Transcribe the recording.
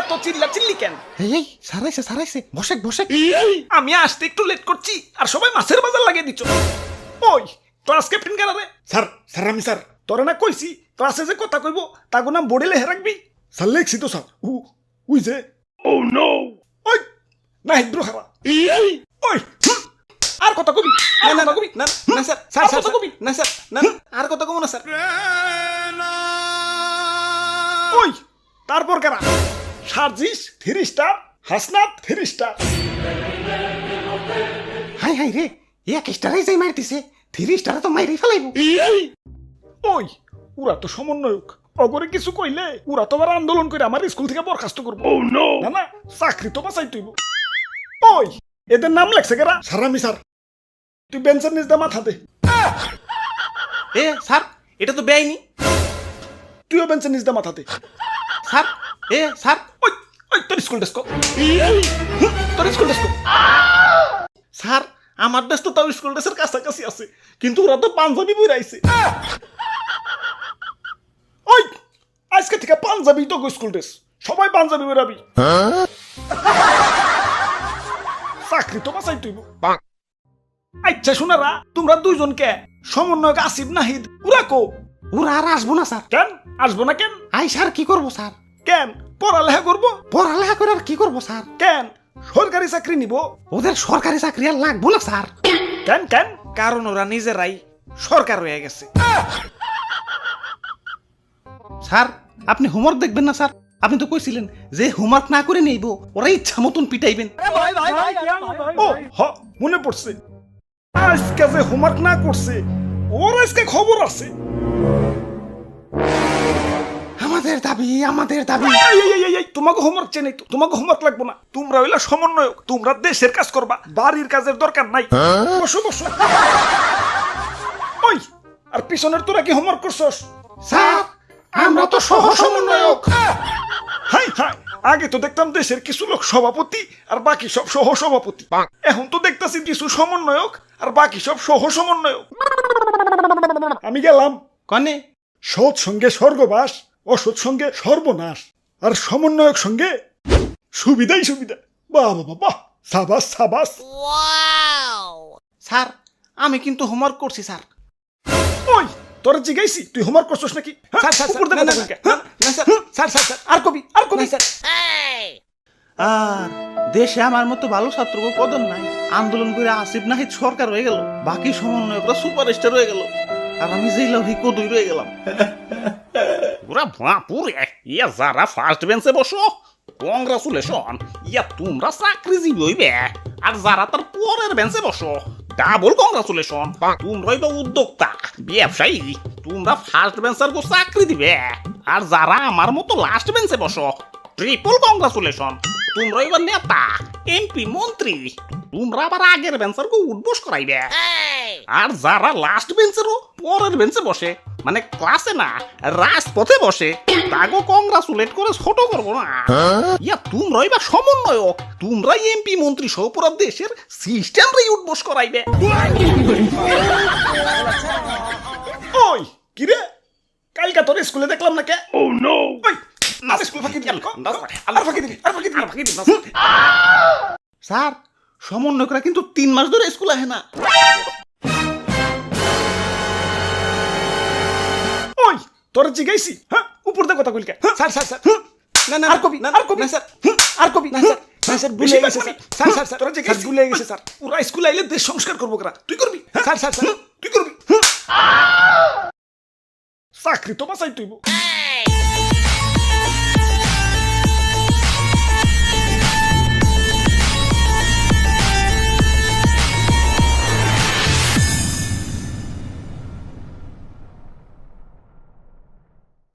এত চিল্লা চিল্লি কেন? এই সারাইছে বসে আমি আসতে একটু লেট করছি আর সবাই মাছের বাজার লাগিয়ে দিচ্ছ। ওই ক্লাস ক্যাপ্টেন কারা রে? স্যার আমি স্যার। তোরে না কইছি ক্লাসে যে কথা কইব তাগো নাম বোর্ডে লেখে রাখবি। স্যার লেখছি তো স্যার। উই যে ও নো। ওই না হিদ্র খারা। ওই আর কথা কবি না কবি না স্যার আর কথা কবি না স্যার না আর কথা কব না স্যার। ওই তারপর কারা? Sarjis 3 star, Hasnat 3 star. হাই রে এক স্টারে যাই মারতিছে 3 স্টারে তো মাইরেই ফেলাইবো। ওই ওরা তো সমন্বয়ক, অগরে কিছু কইলে ওরা তো আবার আন্দোলন করে আমার স্কুল থেকে বরখাস্ত করবো। না না চাকরি তো বাঁচাই তুইব। ওই এদের নাম লেখছে কেরা? স্যার আমি স্যার। তুই বেঞ্চের নিচ দা মাথা দে। এ স্যার এটা তো বেআইনি। তুইও বেঞ্চের নিচ দা মাথা দে। স্যার স্যার ওই ওই তোর স্কুল ডেস্ক তোর স্কুল ডেস্ক। স্যার আমার ডেস্ক তো তাও স্কুল ড্রেসের কাছাকাছি আছে, কিন্তু ওরা তো পাঞ্জাবি বই রাইছে। ওই আজকে থেকে পাঞ্জাবি তো স্কুল ড্রেস, সবাই পাঞ্জাবি বেরাবি। চাকরি তো বাঁচাই তুইব। আচ্ছা শোনারা, তোমরা দুইজনকে সমন্বয়ক আসিফ নাহিদ ওরা কো? ওরা আর আসবো না স্যার। কেন আসবো না? কেন আই স্যার কি করবো স্যার? কেন পড়ালেখা করবো? পড়ালেখা করে আর কি করবো স্যার? কেন সরকারি চাকরি নিব? ওদের সরকারি চাকরি আর লাগবো না স্যার। কেন কেন? কারণ ওরা নিজেরাই সরকার হয়ে গেছে। স্যার আপনি হোমওয়ার্ক দেখবেন না স্যার? আপনি তো কইছিলেন যে হোমওয়ার্ক না করে নেইব, ওরা ইচ্ছা মতন পিটাইবেন। ও হ মনে পড়ছে, আজকে যে হোমওয়ার্ক না করছে ওর আজকে খবর আছে। আমাদের দাবি। তোমাকে হোমওয়ার্ক চেয়ে নেই তো, তোমাকে হোমওয়ার্ক লাগবো না। তোমরা হইলা সমন্বয়ক, তোমরা দেশের কাজ করবা, বাড়ির কাজের দরকার নাই। বসো বসো। ওই আর পিছনের তোরা কি হোমওয়ার্ক করছস? স্যার আমরা তো সহ সমন্বয়ক। হাই হাই, আগে তো দেখতাম দেশের কিছু লোক সভাপতি আর বাকি সব সহ সভাপতি, এখন তো দেখতাছি কিছু সমন্বয়ক আর বাকি সব সহ সমন্বয়ক। আমি গেলাম। কনে? সৎ সঙ্গে স্বর্গবাস, অসৎ সঙ্গে সর্বনাশ, আর সমন্বয়ক সঙ্গে সুবিধাই সুবিধা। বাহ বাবা বাহ, সাবাস সাবাস। স্যার আমি কিন্তু হোমওয়ার্ক করছি স্যার। ওই তোর জিগাইছি তুই হোমওয়ার্ক করছস নাকি? উপর দে কথা কইকে। স্যার আর কবি স্যার। আর দেশে আমার মতো ভালো ছাত্র কদর নাই। আন্দোলন করে আসিফ নাহিদ সরকার হয়ে গেল, বাকি সমন্বয়করা সুপারস্টার হয়ে গেল, আর আমি জেলা হই কদই রয়ে গেলাম। ওরা বাপুরে, ইয়া যারা ফার্স্ট বেঞ্চে বসো কংগ্রাচুলেশন, ইয়া তোমরা চাকরিজীবী হইবে। আর যারা তার পরের বেঞ্চে বসো ডাবল কংগ্রাচুলেশন, তোমরাই তো উদ্যোক্তা ব্যবসায়ী, তোমরা ফার্স্ট বেঞ্চার গো চাকরি দিবে। আর যারা আমার মতো লাস্ট বেঞ্চে বসো ট্রিপল কংগ্রাচুলেশন, তোমরা এবার নেতা এমপি মন্ত্রী, তোমরা আবার আগের বেঞ্চার গো উঠবোস করাইবে। আর যারা লাস্ট বেঞ্চেরও পরের বেঞ্চে বসে, মানে ক্লাসে না রাজপথে বসে, তাগো কংগ্রাচুলেট করে ছোট করবো না। ইয়া তোমরাই বা সমন্বয়ক, তোমরাই এমপি মন্ত্রী সহ পুরো দেশের সিস্টেমটাই উঠবোস করাইবে। ওই কিরে, কালকা তোর স্কুলে দেখলাম না কে? ও নো। ওই না স্কুল ফাঁকি দিল, আর ফাঁকি দিবি, আর ফাঁকি দিবি। স্যার সমন্বয়করা কিন্তু 3 মাস ধরে স্কুল আহে না। ওই তোর জিগাইছি, হ্যাঁ উপর দে কথা কইলকে। স্যার না আর কবি না স্যার আর কবি না স্যার। স্যার ভুলে গেছে স্যার তোরা জিগাইছি ভুলে গেছে স্যার। ওরা স্কুলে আইলে দেশ সংস্কার করবো করা, তুই করবি? স্যার তুই করবি? চাকরি তো বাঁচাই তুইব।